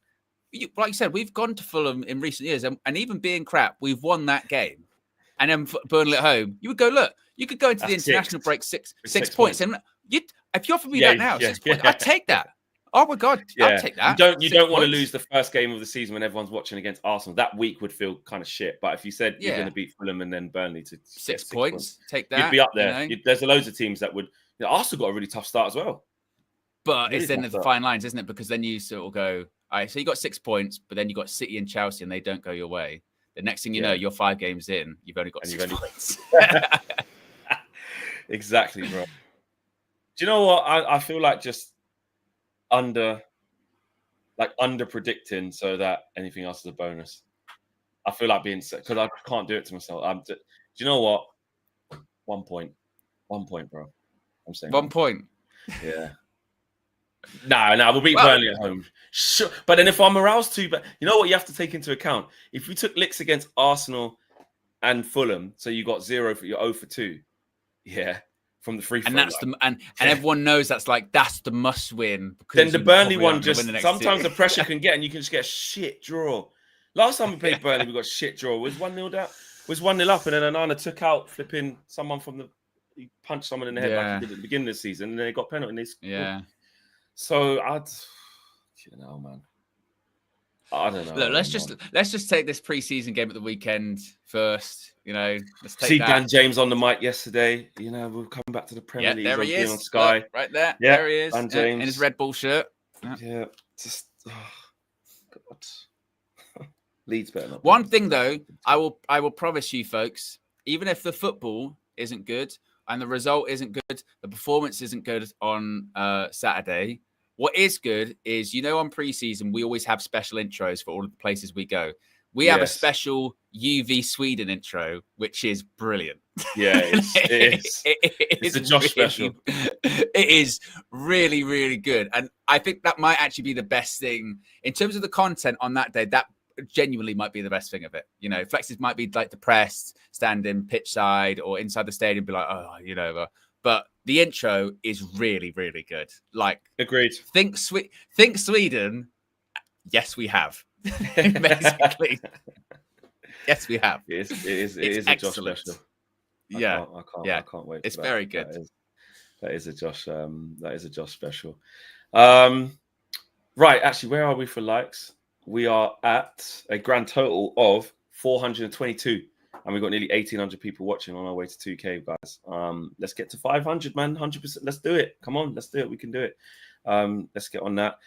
Like you said, we've gone to Fulham in recent years, and even being crap, we've won that game. And then Burnley at home, you would go, look, you could go into the international break six points. And if you offer me that now, 6 points, I'd take that. Oh my God, I'll take that. You don't want to lose the first game of the season when everyone's watching against Arsenal. That week would feel kind of shit. But if you said you're going to beat Fulham and then Burnley to 6 points, take that. You'd be up there. There's loads of teams that would. Arsenal got a really tough start as well. But really it's then the fine lines, isn't it? Because then you sort of go, all right, so you got 6 points, but then you got City and Chelsea, and they don't go your way. The next thing you know, you're 5 games in, you've only got 6 points. Exactly, bro. Do you know what? I feel like just under predicting so that anything else is a bonus. I feel like being sick because I can't do it to myself. Do you know what? 1 point, bro. I'm saying 1 point. Yeah. No, we'll beat Burnley at home. Sure. But then if our morale's too bad, you know what you have to take into account? If we took licks against Arsenal and Fulham, so you got 0 for your 0 for 2. Yeah. From the free throw. And that's and everyone knows that's the must win. Then the Burnley one just sometimes the pressure can get and you can just get a shit draw. Last time we played Burnley, we got shit draw. It was 1-0 down. Was 1-0 up, and then Onana took out flipping someone he punched someone in the head like he did at the beginning of the season, and then they got penalty and they scored. Yeah. So man. I don't know. Look, let's just take this preseason game at the weekend first. Let's take See that. Dan James on the mic yesterday. We'll come back to the Premier League. There he is on Sky. Look, right there. Yeah, there he is. Dan James in his Red Bull shirt. Yeah. Just God. Leeds better not. One thing though, I will promise you, folks. Even if the football isn't good and the result isn't good, the performance isn't good on Saturday. What is good is, on preseason, we always have special intros for all of the places we go. We have a special UV Sweden intro, which is brilliant. Yeah, it is. It's a Josh special. It is really, really good. And I think that might actually be the best thing in terms of the content on that day. That genuinely might be the best thing of it. Flexes might be like depressed, standing pitch side or inside the stadium, be like, but the intro is really, really good. Like, agreed. Think Sweden. Yes, we have. Basically, yes, we have. It is a Josh special. I can't wait. It's very good. That is a Josh. That is a Josh special. Right. Actually, where are we for likes? We are at a grand total of 422. And we've got nearly 1,800 people watching on our way to 2K, guys. Let's get to 500, man. 100%. Let's do it. Come on, let's do it. We can do it. Let's get on that.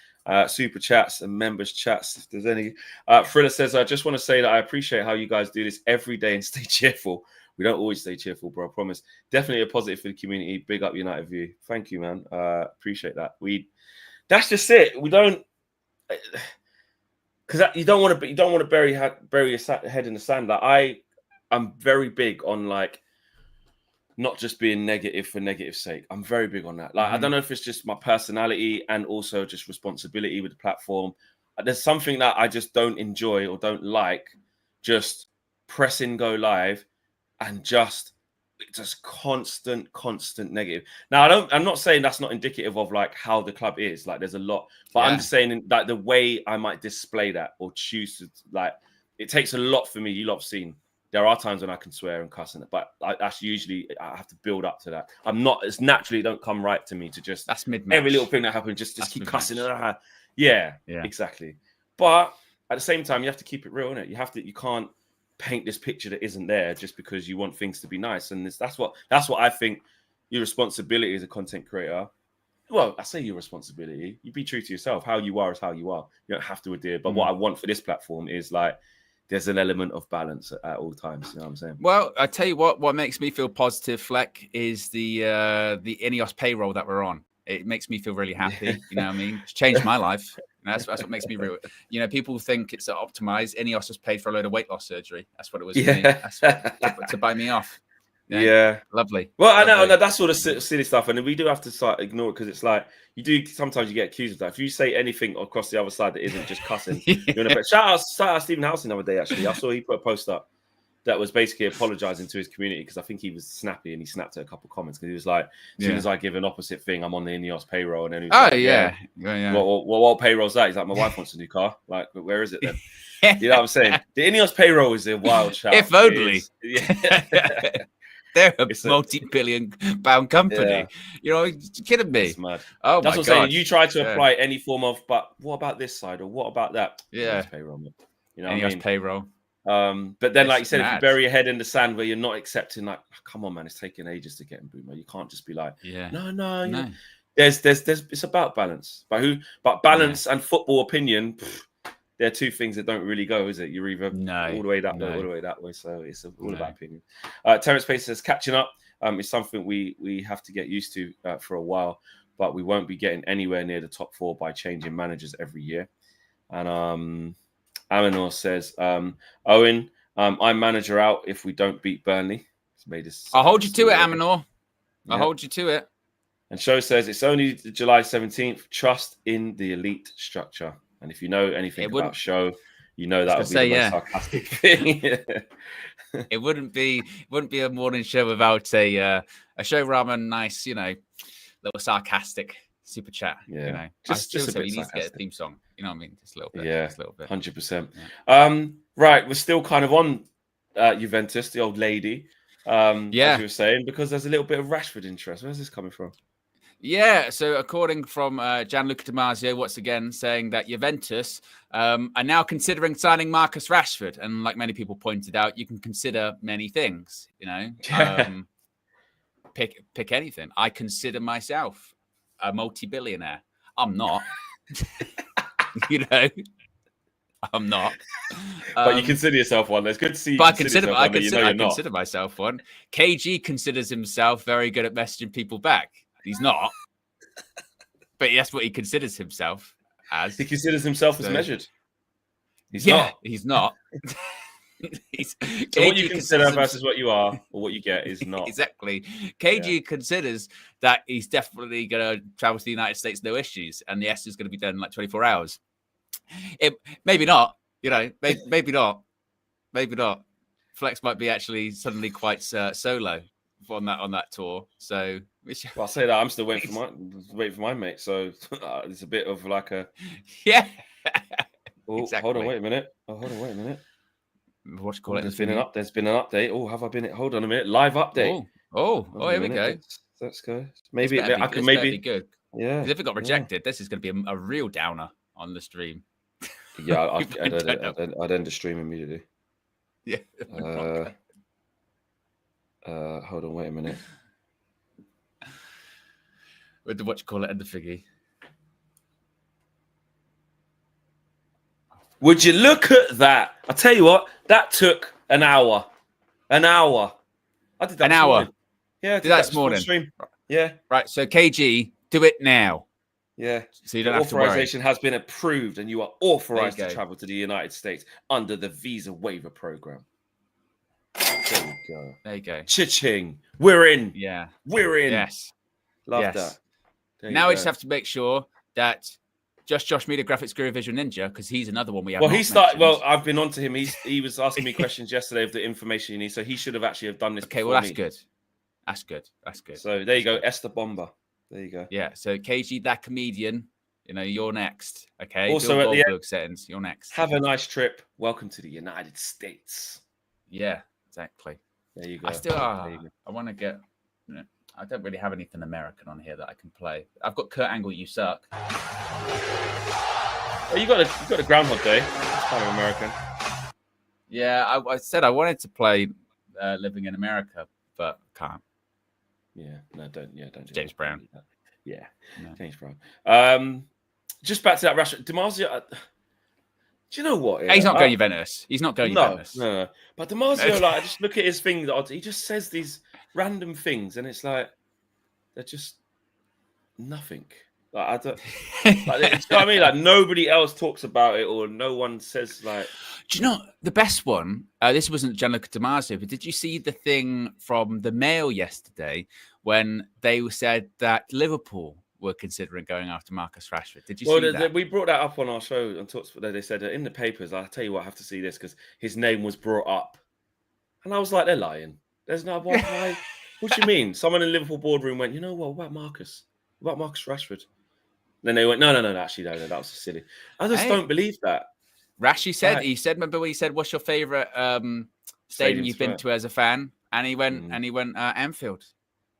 Super chats and members chats. If there's any. Thriller says, I just want to say that I appreciate how you guys do this every day and stay cheerful. We don't always stay cheerful, bro. I promise. Definitely a positive for the community. Big up United View. Thank you, man. Appreciate that. That's just it. We don't. Because you don't want to bury your head in the sand. Like I'm very big on not just being negative for negative sake. I'm very big on that. I don't know if it's just my personality and also just responsibility with the platform. There's something that I just don't enjoy or don't like, just pressing go live and just constant negative. Now I'm not saying that's not indicative of how the club is. There's a lot, but I'm just saying the way I might display that or choose to it takes a lot for me. You lot have seen. There are times when I can swear and cuss, but that's usually I have to build up to that. I'm not. It's naturally don't come right to me to just. That's mid-match. Every little thing that happens, just keep cussing. Yeah, exactly. But at the same time, you have to keep it real, innit? You can't paint this picture that isn't there just because you want things to be nice. And that's what I think your responsibility as a content creator. Well, I say your responsibility. You be true to yourself. How you are is how you are. You don't have to adhere. But what I want for this platform is there's an element of balance at all times. You know what I'm saying? Well, I tell you what makes me feel positive, Fleck, is the Ineos payroll that we're on. It makes me feel really happy. You know what I mean? It's changed my life. That's what makes me real. You know, people think it's optimized. Ineos has paid for a load of weight loss surgery. That's what it was for me. That's to buy me off. Yeah. Lovely. Well, Lovely. I know that's sort of silly stuff, and we do have to start ignore it because it's like sometimes you get accused of that. If you say anything across the other side that isn't just cussing, you're in a shout out Stephen Howson the other day. Actually, I saw he put a post up that was basically apologizing to his community because I think he was snappy and he snapped at a couple of comments because he was like, as soon as I give an opposite thing, I'm on the Ineos payroll, and then he was yeah. What payroll's that? He's like, my wife wants a new car. Like, where is it then? You know what I'm saying? The Ineos payroll is a wild shout. If only. They're a multi-billion pound company. Yeah. You know, you're kidding me. It's mad. Oh, that's my what God. I'm saying. You try to apply any form of, but what about this side or what about that? Yeah. Payroll. You know what I mean? Payroll. But then, like you said, if you bury your head in the sand where you're not accepting, like, come on, man, it's taking ages to get in Boomer. You can't just be like, no. There's it's about balance. But balance and football opinion, they're two things that don't really go, is it? You're either all the way that way, all the way that way. So it's all about opinion. Terrence Pace says catching up is something we have to get used to for a while, but we won't be getting anywhere near the top 4 by changing managers every year. And Amanor says, Owen, I'm manager out if we don't beat Burnley. I'll hold you to it, Amanor. I'll hold you to it. And Show says it's only July 17th. Trust in the elite structure. And if you know anything about Show, you know that would be the most sarcastic thing. It wouldn't be a morning show without a show rather nice, little sarcastic super chat. Yeah, you know, just a bit. He needs to get a theme song. You know what I mean? Just a little bit. Yeah, just a little bit. 100%. Yeah. Right, we're still kind of on Juventus, the old lady. As you were saying, because there's a little bit of Rashford interest. Where's this coming from? Yeah, so according from Gianluca Damasio, once again saying that Juventus are now considering signing Marcus Rashford, and like many people pointed out, you can consider many things. You know, pick anything. I consider myself a multi-billionaire. I'm not. You know, I'm not. But you consider yourself one. It's good to see you. But I consider myself one. KG considers himself very good at messaging people back. He's not, but that's what he considers himself as. He considers himself as measured. He's not. So what you consider versus what you are or what you get is not. Exactly. KG considers that he's definitely going to travel to the United States, no issues, and the S is going to be done in like 24 hours. Maybe not, maybe not. Flex might be actually suddenly quite solo on that tour. So I'll say that I'm still waiting for my mate. So it's a bit of like a exactly. Hold on, wait a minute. What you call it? There's been an update. Oh, have I been? Hold on a minute. Live update. Here we go. Let's go. Maybe I can be good. Yeah. If it got rejected, this is going to be a real downer on the stream. Yeah, I'd end the stream immediately. Yeah. Hold on, wait a minute. With the what you call it, end the figgy. Would you look at that? I tell you what, that took an hour. I did that. An hour. Morning. Yeah, I did that this morning. Stream. Yeah. Right. So KG, do it now. Yeah. So you don't have to worry. Authorization has been approved, and you are authorized to travel to the United States under the visa waiver program. There you go. Cha-ching. We're in. Yeah. We're in. Yes. Love that. Now we just have to make sure that Just Josh Media Graphics Guru Visual Ninja, because he's another one we have. Well, I've been on to him. He was asking me questions yesterday of the information you need, so he should have actually done this. Okay, well that's good. That's good. So there you go, Esther Bomber. There you go. Yeah. So KG, that comedian, you're next. Okay. Also at the end, settings, you're next. Have a nice trip. Welcome to the United States. Yeah, exactly. There you go. I want to get. I don't really have anything American on here that I can play. I've got Kurt Angle, You Suck. Oh, you got a Groundhog Day. That's kind of American. Yeah, I said I wanted to play Living in America, but can't. Yeah, no, don't do James Brown. Yeah, no. James Brown. Just back to that Russia. Damasio, Do you know what? Yeah? He's not going Juventus. He's not going Juventus. No. But Damasio, like, I just look at his things. He just says these random things, and it's like they're just nothing. Like, I don't. Like, you know what I mean? Like, nobody else talks about it, or no one says like. Do you know the best one? This wasn't Gianluca Damasio, but did you see the thing from the Mail yesterday when they said that Liverpool were considering going after Marcus Rashford? Did you see that? We brought that up on our show and talked. They said in the papers. I'll tell you what, I have to see this because his name was brought up, and I was like, they're lying. There's no why. What do you mean? Someone in Liverpool boardroom went, you know what about Marcus? About Marcus Rashford? Then they went, no, actually, no, that was silly. I just don't believe that. Rashi said, remember when he said, what's your favourite stadium you've been to as a fan? And he went, Anfield.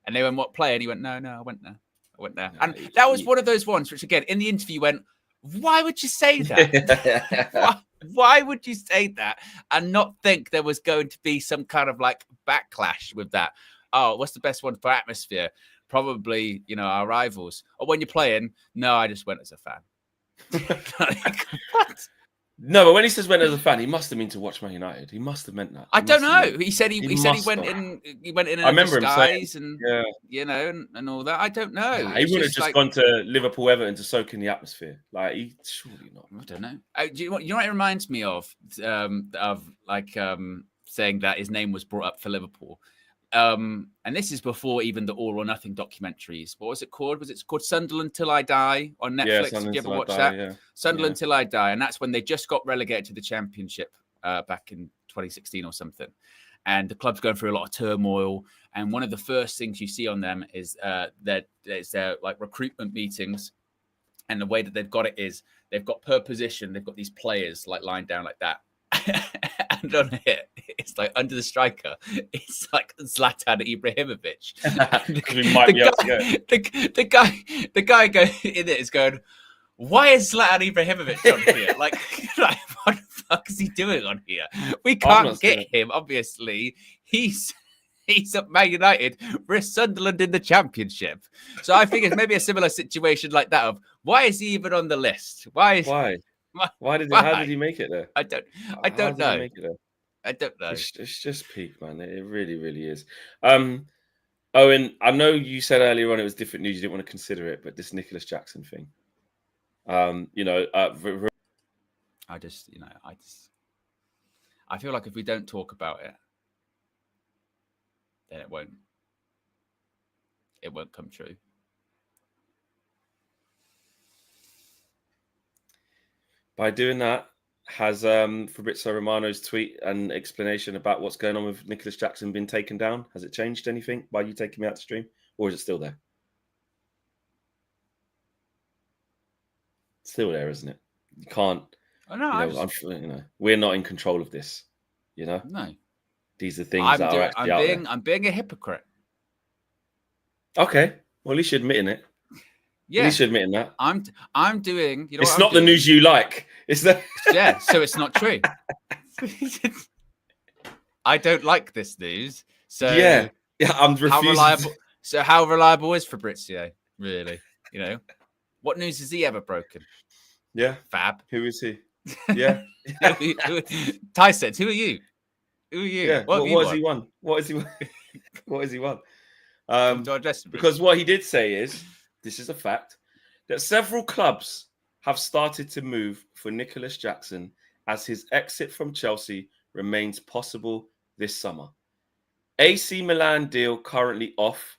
And they went, what play? And he went, no, I went there. No, and that was one of those ones, which again, in the interview went, why would you say that? why would you say that? And not think there was going to be some kind of like backlash with that. Oh, what's the best one for atmosphere? Probably, our rivals. Or when you're playing, no, I just went as a fan. Like, what? No, but when he says went as a fan, he must have meant to watch Man United. He must have meant that. I don't know. He said he went in. He went in. I remember him saying, and all that. I don't know. Nah, he wouldn't have just gone to Liverpool, Everton to soak in the atmosphere. Like he surely not. I don't know. Do you know what it reminds me of? Saying that his name was brought up for Liverpool. And this is before even the All or Nothing documentaries. What was it called? Was it called Sunderland Till I Die on Netflix? Did you ever watch that? Yeah. Sunderland Till I Die. And that's when they just got relegated to the Championship back in 2016 or something. And the club's going through a lot of turmoil. And one of the first things you see on them is their like recruitment meetings. And the way that they've got it is they've got per position, they've got these players like lined down like that. And on it, it's like under the striker, it's like Zlatan Ibrahimovic. The guy in it is going, why is Zlatan Ibrahimovic on here? Like, what the fuck is he doing on here? We can't get him, obviously. He's at Man United. We're Sunderland in the Championship. So I think it's maybe a similar situation like that of, why is he even on the list? Why? How did he make it there? I don't know. I don't know. It's just peak, man. It really, really is. Owen, I know you said earlier on it was different news. You didn't want to consider it, but this Nicholas Jackson thing. I feel like if we don't talk about it, then it won't come true. By doing that, has Fabrizio Romano's tweet and explanation about what's going on with Nicholas Jackson been taken down? Has it changed anything by you taking me out the stream? Or is it still there? It's still there, isn't it? You can't. Oh, no, we're not in control of this. No. These are things I'm being a hypocrite. Okay. Well, at least you're admitting it. Yeah, at least you're admitting that. I'm doing. It's not the news you like. It's the so it's not true. I don't like this news. So I'm refusing. How reliable is Fabrizio? Really? What news has he ever broken? Yeah, Fab. Who is he? Yeah. Tyson, who are you? Yeah. What has he won? What has he won? Because what he did say is, this is a fact, that several clubs have started to move for Nicholas Jackson as his exit from Chelsea remains possible this summer. AC Milan deal currently off,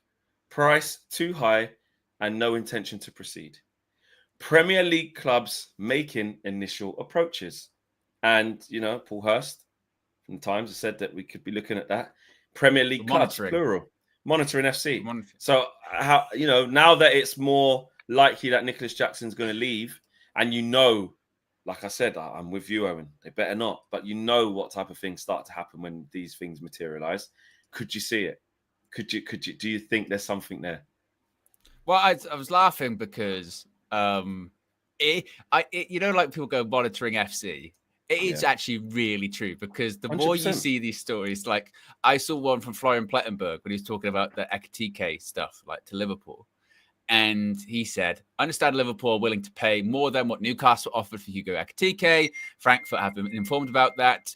price too high, and no intention to proceed. Premier League clubs making initial approaches. And, Paul Hurst from the Times has said that we could be looking at that. Premier League clubs, plural. Monitoring FC. So, now that it's more likely that Nicholas Jackson's going to leave, and like I said, I'm with you, Owen. They better not. But what type of things start to happen when these things materialize. Could you see it? Could you? Do you think there's something there? Well, I was laughing because, like people go monitoring FC. It is actually really true because the 100%. More you see these stories, like I saw one from Florian Plettenberg when he was talking about the Ekitike stuff, like to Liverpool. And he said, I understand Liverpool are willing to pay more than what Newcastle offered for Hugo Ekitike. Frankfurt have been informed about that.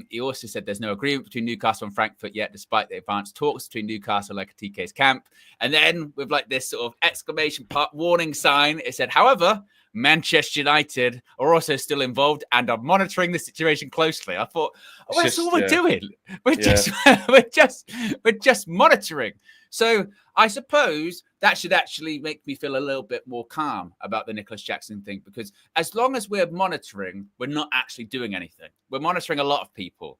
He also said there's no agreement between Newcastle and Frankfurt yet, despite the advanced talks between Newcastle and Ekitike's camp. And then with like this sort of exclamation part warning sign, it said, however, Manchester United are also still involved and are monitoring the situation closely. I thought, oh, that's all we're doing. We're just monitoring. So I suppose that should actually make me feel a little bit more calm about the Nicholas Jackson thing, because as long as we're monitoring, we're not actually doing anything. We're monitoring a lot of people.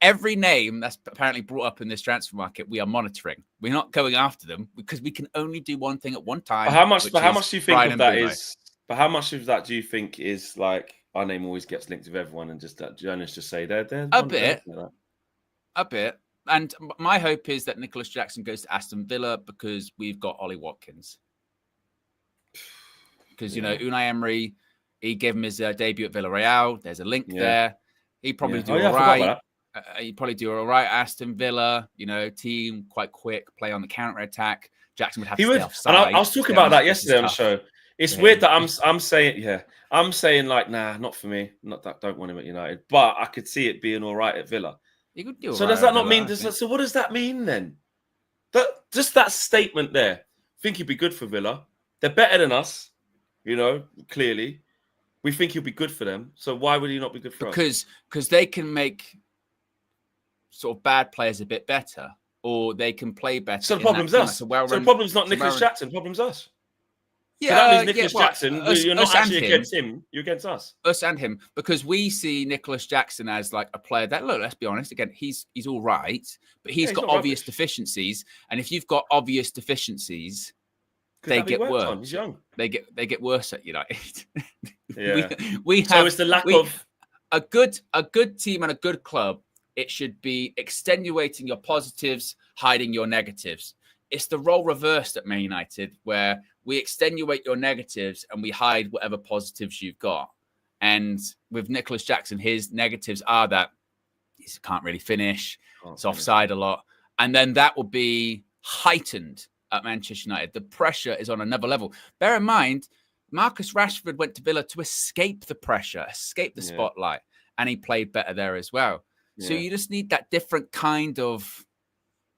Every name that's apparently brought up in this transfer market, we are monitoring. We're not going after them because we can only do one thing at one time. But how much do you think of that is? But how much of that do you think is like our name always gets linked with everyone, and just that journalists just say they're a bit. And my hope is that Nicholas Jackson goes to Aston Villa because we've got Ollie Watkins. Because, you know, Unai Emery, he gave him his debut at Villarreal. There's a link there. He'd probably do all right. He'd probably do all right at Aston Villa. You know, team, quite quick, play on the counter-attack. Jackson would have to stay offside. And I was talking about that yesterday on the show. It's weird that I'm saying like, nah, not for me. Not that, don't want him at United. But I could see it being all right at Villa. So does that not mean? So what does that mean then? Just that statement there. I think he'd be good for Villa. They're better than us, you know. Clearly, we think he'll be good for them. So why would he not be good for us? Because they can make sort of bad players a bit better, or they can play better. So the problem's us. So the problem's not Nicholas Jackson. The problem's us. Yeah, so that means Nicholas Jackson. You're not actually against him. You're against us. Us and him, because we see Nicholas Jackson as like a player that, look, let's be honest. Again, he's all right, but he's got obvious deficiencies. And if you've got obvious deficiencies, they get worse. He's young. They get worse at United. Yeah. we have. So it's the lack of a good team and a good club. It should be extenuating your positives, hiding your negatives. It's the role reversed at Man United, where we extenuate your negatives and we hide whatever positives you've got. And with Nicholas Jackson, his negatives are that he can't really finish. It's offside a lot. And then that will be heightened at Manchester United. The pressure is on another level. Bear in mind, Marcus Rashford went to Villa to escape the pressure, escape the spotlight, and he played better there as well. So you just need that different kind of,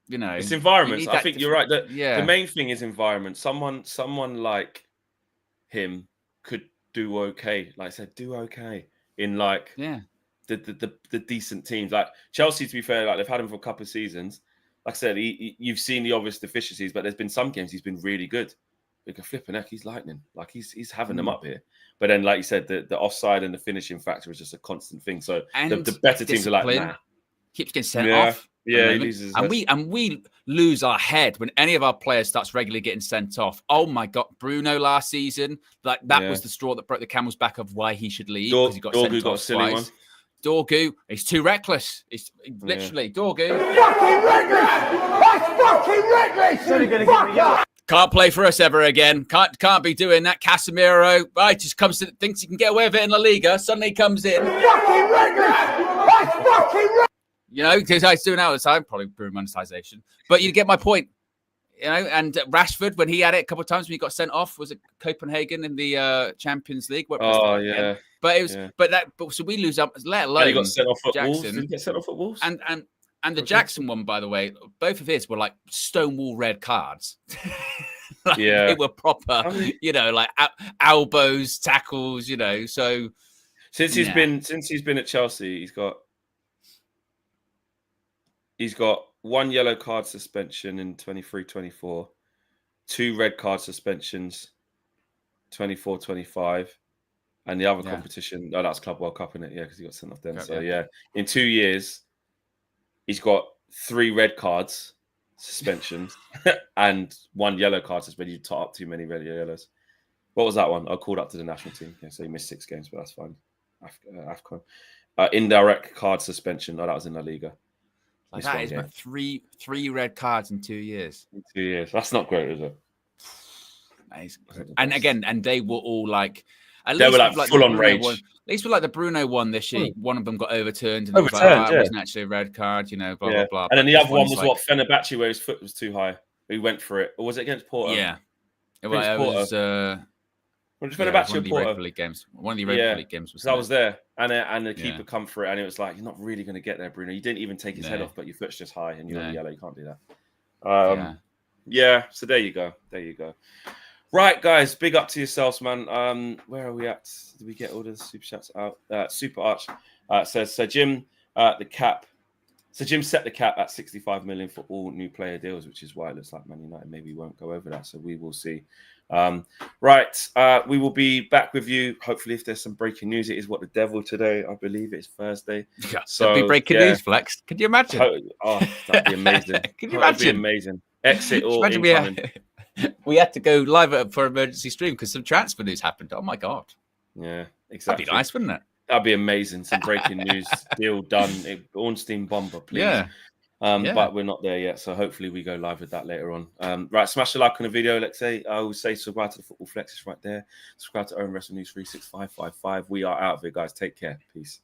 you know, it's environment. I think you're right. The main thing is environment. Someone like him could do okay. Like I said, do okay in like the decent teams. Like Chelsea, to be fair, like they've had him for a couple of seasons. Like I said, you've seen the obvious deficiencies, but there's been some games he's been really good. Like a flipping heck, he's lightning. Like he's having them up here. But then, like you said, the offside and the finishing factor is just a constant thing. So the better teams are like, nah. Keeps getting sent off. Yeah, he loses and we lose our head when any of our players starts regularly getting sent off. Oh my God, Bruno last season, like that was the straw that broke the camel's back of why he should leave, because he got sent off twice. Dorgu, he's too reckless. He's literally Dorgu. Fucking reckless! That's fucking reckless! Can't play for us ever again. Can't be doing that. Casemiro, right? Just comes to thinks he can get away with it in La Liga. Suddenly comes in. Fucking reckless! That's fucking reckless! You know, because I was doing it all the time, probably through monetization. But you get my point. You know, and Rashford, when he had it a couple of times when he got sent off, was it Copenhagen in the Champions League? Oh yeah. But it was, but so we lose up. Let alone he got sent off at Jackson. Wolves. Did he get sent off at Wolves? And the Jackson one, by the way, both of his were like stonewall red cards. They were proper, you know, like elbows, tackles, you know. So since he's been at Chelsea, he's got 1 yellow card suspension in 23-24, 2 red card suspensions 24-25, and the other competition. No, that's Club World Cup, isn't it? Yeah, because he got sent off then. In 2 years, he's got 3 red cards suspensions and 1 yellow card suspension. You tot up too many red yellows. What was that one? I called up to the national team. Yeah, so he missed 6 games, but that's fine. AFCON. Indirect card suspension. No, that was in La Liga. Like that is about 3 red cards in 2 years. In 2 years. That's not great, is it? And again, and they were all like, they were like full on rage. At least with like the Bruno one this year, one of them got overturned. And it was like, it wasn't actually a red card, you know, blah, blah, blah. And then the other one was what, Fenerbahce, where his foot was too high. He went for it. Or was it against Porto? Yeah. It was Just one back of to the Porto. Europa League games. One of the Europa League games was. I was there, and the keeper come for it, and it was like, you're not really going to get there, Bruno. You didn't even take his head off, but your foot's just high, and you're yellow. You can't do that. So there you go. Right, guys, big up to yourselves, man. Where are we at? Did we get all the super chats out? Super Arch says, so Jim, the cap. So Jim set the cap at 65 million for all new player deals, which is why it looks like Man United maybe won't go over that. So we will see. We will be back with you. Hopefully, if there's some breaking news, it is what the devil today. I believe it's Thursday. Yeah, so be breaking news, Flex. Could you imagine? That'd be amazing. Can you imagine? That'd be amazing. Exit or incoming. We had to go live for emergency stream because some transfer news happened. Oh my god! Yeah, exactly. That'd be nice, wouldn't it? That'd be amazing. Some breaking news. Deal done. Ornstein bomber, please. Yeah. But we're not there yet, so hopefully we go live with that later on. Right, smash the like on the video. Let's say I will say subscribe to the Football Flex. It's right there. Subscribe to Owen Wrestling News 36555. We are out of here, guys. Take care. Peace.